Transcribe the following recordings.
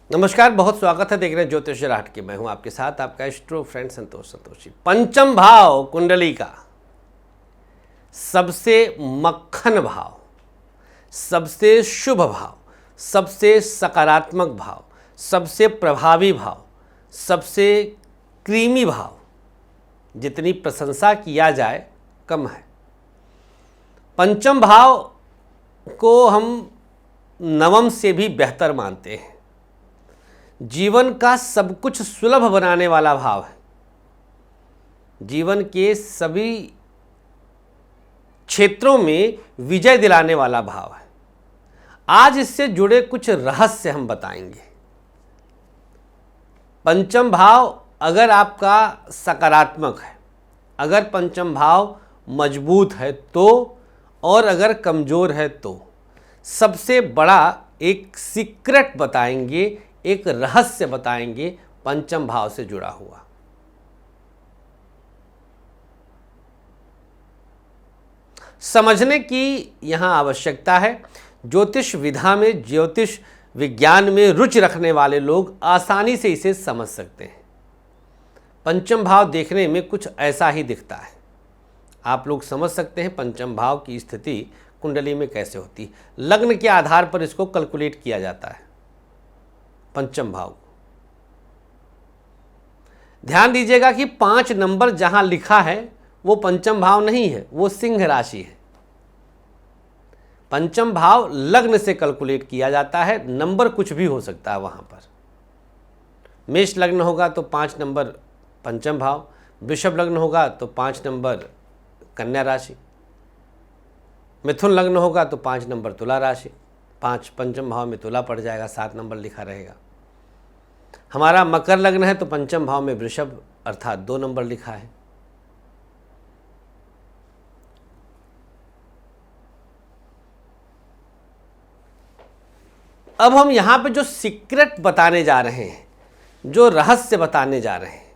नमस्कार, बहुत स्वागत है। देख रहे हैं ज्योतिष राट के। मैं हूं आपके साथ आपका एस्ट्रो फ्रेंड संतोषी। पंचम भाव कुंडली का सबसे मक्खन भाव, सबसे शुभ भाव, सबसे सकारात्मक भाव, सबसे प्रभावी भाव, सबसे क्रीमी भाव, जितनी प्रशंसा किया जाए कम है। पंचम भाव को हम नवम से भी बेहतर मानते हैं। जीवन का सब कुछ सुलभ बनाने वाला भाव है। जीवन के सभी क्षेत्रों में विजय दिलाने वाला भाव है। आज इससे जुड़े कुछ रहस्य हम बताएंगे। पंचम भाव अगर आपका सकारात्मक है, अगर पंचम भाव मजबूत है तो, और अगर कमज़ोर है तो, सबसे बड़ा एक सीक्रेट बताएंगे, एक रहस्य बताएंगे पंचम भाव से जुड़ा हुआ। समझने की यहां आवश्यकता है। ज्योतिष विधा में, ज्योतिष विज्ञान में रुचि रखने वाले लोग आसानी से इसे समझ सकते हैं। पंचम भाव देखने में कुछ ऐसा ही दिखता है। आप लोग समझ सकते हैं पंचम भाव की स्थिति कुंडली में कैसे होती है। लग्न के आधार पर इसको कैलकुलेट किया जाता है। पंचम भाव, ध्यान दीजिएगा कि 5 नंबर जहां लिखा है वो पंचम भाव नहीं है, वो सिंह राशि है। पंचम भाव लग्न से कैलकुलेट किया जाता है। नंबर कुछ भी हो सकता है वहां पर। मेष लग्न होगा तो 5 नंबर पंचम भाव, वृषभ लग्न होगा तो 5 नंबर कन्या राशि, मिथुन लग्न होगा तो 5 नंबर तुला राशि। 5 पंचम भाव में तुला पड़ जाएगा, 7 नंबर लिखा रहेगा। हमारा मकर लग्न है तो पंचम भाव में वृषभ अर्थात 2 नंबर लिखा है। अब हम यहां पे जो सीक्रेट बताने जा रहे हैं, जो रहस्य बताने जा रहे हैं,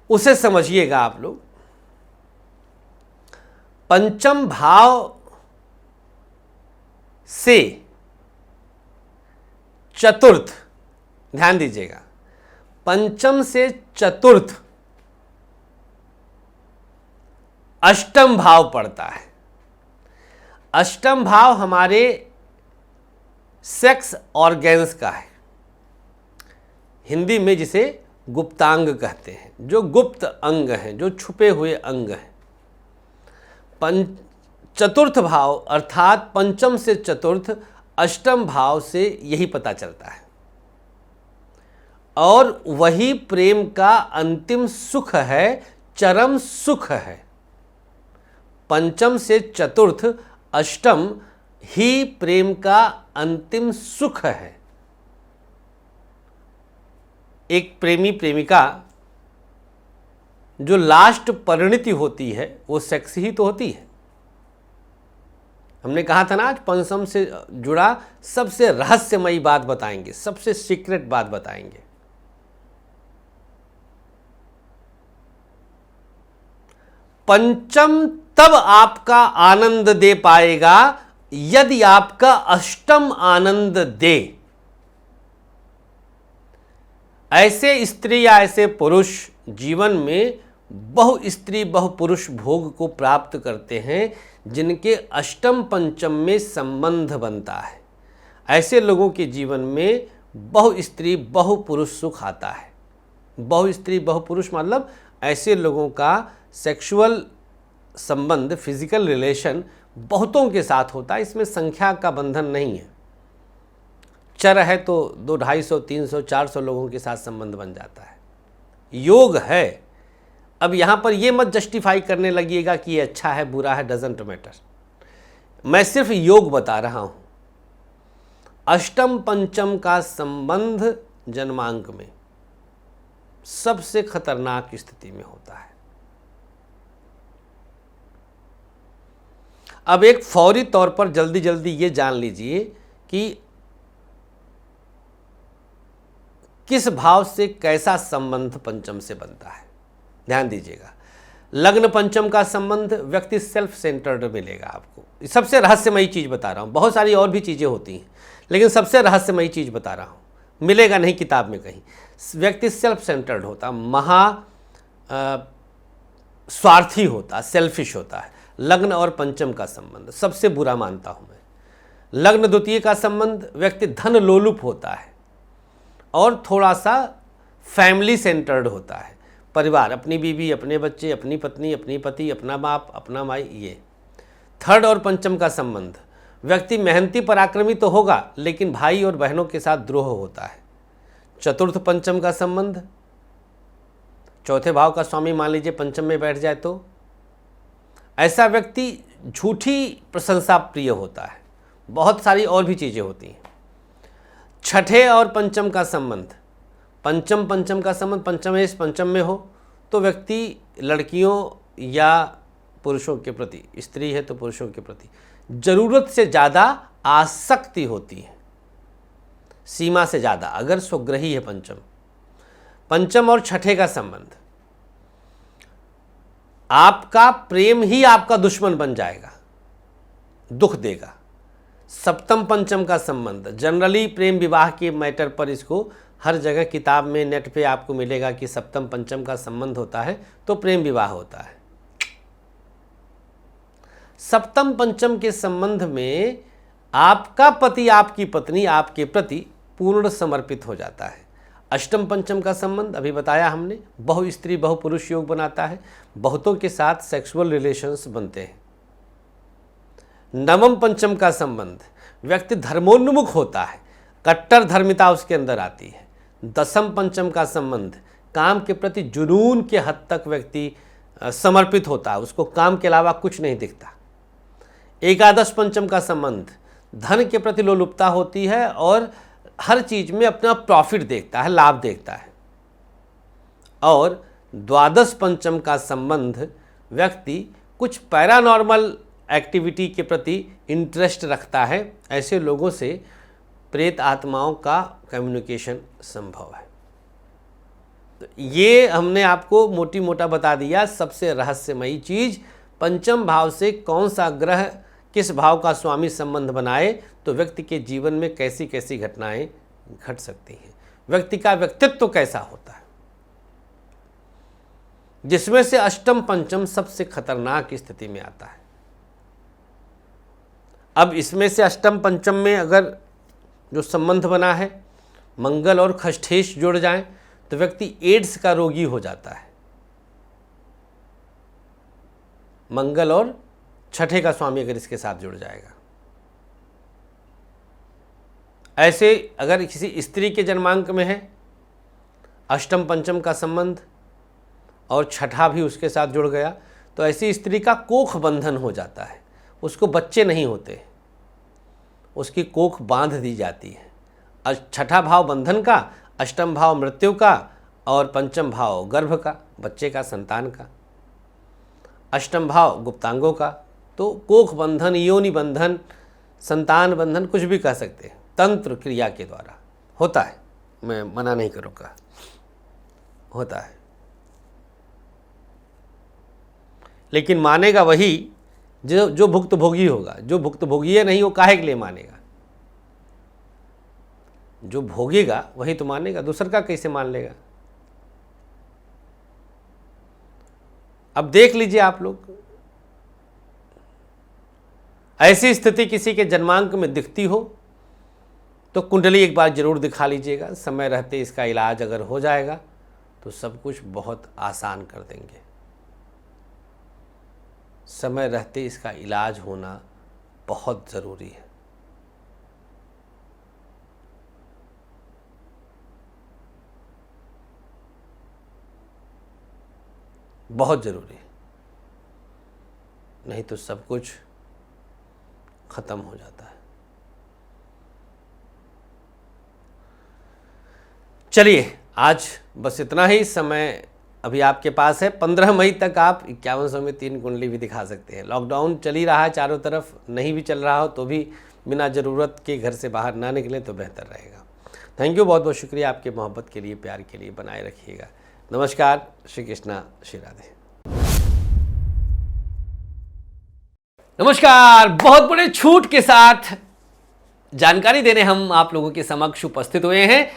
उसे समझिएगा आप लोग। पंचम भाव से चतुर्थ, ध्यान दीजिएगा, पंचम से चतुर्थ अष्टम भाव पड़ता है। अष्टम भाव हमारे सेक्स ऑर्गेन्स का है। हिंदी में जिसे गुप्तांग कहते हैं, जो गुप्त अंग हैं, जो छुपे हुए अंग हैं। चतुर्थ भाव अर्थात पंचम से चतुर्थ अष्टम भाव से यही पता चलता है, और वही प्रेम का अंतिम सुख है, चरम सुख है। पंचम से चतुर्थ अष्टम ही प्रेम का अंतिम सुख है। एक प्रेमी प्रेमिका जो लास्ट परिणति होती है वो सेक्स ही तो होती है। हमने कहा था ना, आज पंचम से जुड़ा सबसे रहस्यमयी बात बताएंगे, सबसे सीक्रेट बात बताएंगे। पंचम तब आपका आनंद दे पाएगा यदि आपका अष्टम आनंद दे। ऐसे स्त्री या ऐसे पुरुष जीवन में बहु स्त्री बहु पुरुष भोग को प्राप्त करते हैं जिनके अष्टम पंचम में संबंध बनता है। ऐसे लोगों के जीवन में बहु स्त्री बहु पुरुष सुख आता है। बहु स्त्री बहु पुरुष मतलब ऐसे लोगों का सेक्सुअल संबंध, फिजिकल रिलेशन बहुतों के साथ होता है। इसमें संख्या का बंधन नहीं है। चर है तो 200, 250, 300, 400 लोगों के साथ संबंध बन जाता है। योग है। अब यहाँ पर ये मत जस्टिफाई करने लगिएगा कि ये अच्छा है बुरा है, डजंट मैटर। मैं सिर्फ योग बता रहा हूँ। अष्टम पंचम का संबंध जन्मांक में सबसे खतरनाक स्थिति में होता है। अब एक फौरी तौर पर जल्दी जल्दी ये जान लीजिए कि किस भाव से कैसा संबंध पंचम से बनता है। ध्यान दीजिएगा, लग्न पंचम का संबंध व्यक्ति सेल्फ सेंटर्ड मिलेगा आपको। सबसे रहस्यमयी चीज़ बता रहा हूँ, बहुत सारी और भी चीज़ें होती हैं लेकिन सबसे रहस्यमयी चीज़ बता रहा हूँ। मिलेगा नहीं किताब में कहीं। व्यक्ति सेल्फ सेंटर्ड होता, स्वार्थी होता, सेल्फिश होता है। लग्न और पंचम का संबंध सबसे बुरा मानता हूं मैं। लग्न द्वितीय का संबंध, व्यक्ति धन लोलुप होता है और थोड़ा सा फैमिली सेंटर्ड होता है। परिवार, अपनी बीवी, अपने बच्चे, अपनी पत्नी, अपनी पति, अपना बाप, अपना माई, ये। थर्ड और पंचम का संबंध, व्यक्ति मेहनती पराक्रमी तो होगा लेकिन भाई और बहनों के साथ द्रोह होता है। चतुर्थ पंचम का संबंध, चौथे भाव का स्वामी मान लीजिए पंचम में बैठ जाए तो ऐसा व्यक्ति झूठी प्रशंसा प्रिय होता है। बहुत सारी और भी चीज़ें होती हैं। छठे और पंचम का संबंध, पंचम का संबंध पंचम में हो तो व्यक्ति लड़कियों या पुरुषों के प्रति, स्त्री है तो पुरुषों के प्रति जरूरत से ज़्यादा आसक्ति होती है, सीमा से ज़्यादा, अगर स्वग्रही है पंचम और छठे का संबंध, आपका प्रेम ही आपका दुश्मन बन जाएगा, दुख देगा। सप्तम पंचम का संबंध, जनरली प्रेम विवाह के मैटर पर इसको हर जगह किताब में, नेट पे आपको मिलेगा कि सप्तम पंचम का संबंध होता है तो प्रेम विवाह होता है। सप्तम पंचम के संबंध में आपका पति, आपकी पत्नी आपके प्रति पूर्ण समर्पित हो जाता है। अष्टम पंचम का संबंध अभी बताया हमने, बहु स्त्री बहु पुरुष योग बनाता है, बहुतों के साथ सेक्सुअल रिलेशंस बनते हैं। नवम पंचम का संबंध, व्यक्ति धर्मोन्मुख होता है, कट्टर धर्मिता उसके अंदर आती है। दसम पंचम का संबंध, काम के प्रति जुनून के हद तक व्यक्ति समर्पित होता है, उसको काम के अलावा कुछ नहीं दिखता। एकादश पंचम का संबंध, धन के प्रति लोलुपता होती है और हर चीज में अपना प्रॉफिट देखता है, लाभ देखता है। और द्वादश पंचम का संबंध, व्यक्ति कुछ पैरानॉर्मल एक्टिविटी के प्रति इंटरेस्ट रखता है, ऐसे लोगों से प्रेत आत्माओं का कम्युनिकेशन संभव है। तो ये हमने आपको मोटी मोटा बता दिया। सबसे रहस्यमयी चीज, पंचम भाव से कौन सा ग्रह किस भाव का स्वामी संबंध बनाए तो व्यक्ति के जीवन में कैसी कैसी घटनाएं घट सकती हैं, व्यक्ति का व्यक्तित्व कैसा होता है, जिसमें से अष्टम पंचम सबसे खतरनाक स्थिति में आता है। अब इसमें से अष्टम पंचम में अगर जो संबंध बना है मंगल और खष्ठेश जुड़ जाएं तो व्यक्ति एड्स का रोगी हो जाता है। मंगल और छठे का स्वामी अगर इसके साथ जुड़ जाएगा। ऐसे अगर किसी स्त्री के जन्मांक में है अष्टम पंचम का संबंध और छठा भी उसके साथ जुड़ गया तो ऐसी स्त्री का कोख बंधन हो जाता है, उसको बच्चे नहीं होते, उसकी कोख बांध दी जाती है। छठा भाव बंधन का, अष्टम भाव मृत्यु का और पंचम भाव गर्भ का, बच्चे का, संतान का। अष्टम भाव गुप्तांगों का, तो कोख बंधन, योनि बंधन, संतान बंधन, कुछ भी कह सकते हैं, तंत्र क्रिया के द्वारा होता है। मैं मना नहीं करूँगा, होता है। लेकिन मानेगा वही जो भुक्तभोगी होगा। जो भुक्तभोगी नहीं वो काहे के लिए मानेगा? जो भोगेगा वही तो मानेगा, दूसर का कैसे मान लेगा? अब देख लीजिए आप लोग, ऐसी स्थिति किसी के जन्मांक में दिखती हो तो कुंडली एक बार जरूर दिखा लीजिएगा। समय रहते इसका इलाज अगर हो जाएगा तो सब कुछ बहुत आसान कर देंगे। समय रहते इसका इलाज होना बहुत ज़रूरी है। बहुत ज़रूरी है, नहीं तो सब कुछ ख़त्म हो जाता है। चलिए आज बस इतना ही। समय अभी आपके पास है, 15 मई तक आप 5100 में 3 कुंडली भी दिखा सकते हैं। लॉकडाउन चल ही रहा है चारों तरफ, नहीं भी चल रहा हो तो भी बिना ज़रूरत के घर से बाहर ना निकलें तो बेहतर रहेगा। थैंक यू, बहुत बहुत शुक्रिया आपके मोहब्बत के लिए, प्यार के लिए। बनाए रखिएगा। नमस्कार, श्री कृष्णा, श्री राधे। नमस्कार, बहुत बड़े छूट के साथ जानकारी देने हम आप लोगों के समक्ष उपस्थित हुए हैं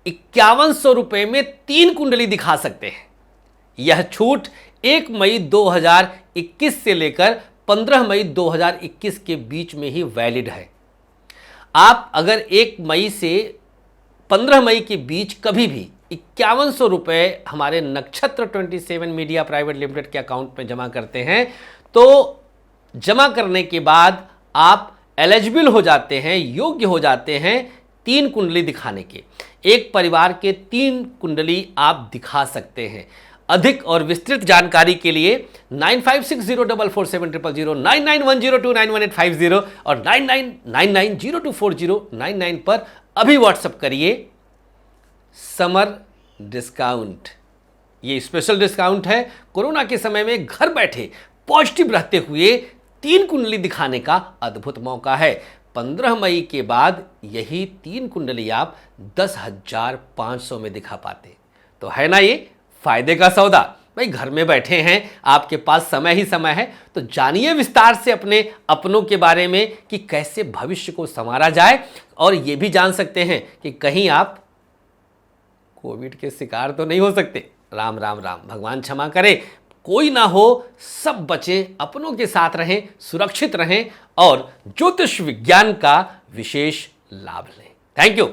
5100 रुपए में 3 कुंडली दिखा सकते हैं। यह छूट 1 मई 2021 से लेकर 15 मई 2021 के बीच में ही वैलिड है। आप अगर 1 मई से 15 मई के बीच कभी भी 5100 रुपए हमारे नक्षत्र 27 मीडिया प्राइवेट लिमिटेड के अकाउंट में जमा करते हैं तो जमा करने के बाद आप एलिजिबल हो जाते हैं, योग्य हो जाते हैं 3 कुंडली दिखाने के। एक परिवार के 3 कुंडली आप दिखा सकते हैं। अधिक और विस्तृत जानकारी के लिए 9560447000, 9910291850 और 9999024099 पर अभी व्हाट्सएप करिए। समर डिस्काउंट, ये स्पेशल डिस्काउंट है। कोरोना के समय में घर बैठे पॉजिटिव रहते हुए 3 कुंडली दिखाने का अद्भुत मौका है। 15 मई के बाद यही 3 कुंडली आप 10,500 में दिखा पाते। तो है ना ये फायदे का सौदा। भाई घर में बैठे हैं, आपके पास समय ही समय है, तो जानिए विस्तार से अपने अपनों के बारे में कि कैसे भविष्य को संवारा जाए। और ये भी जान सकते हैं कि कहीं आप कोविड के शिकार तो नहीं हो सकते। राम राम राम, भगवान क्षमा करे, कोई ना हो, सब बचें, अपनों के साथ रहें, सुरक्षित रहें और ज्योतिष विज्ञान का विशेष लाभ लें। Thank you.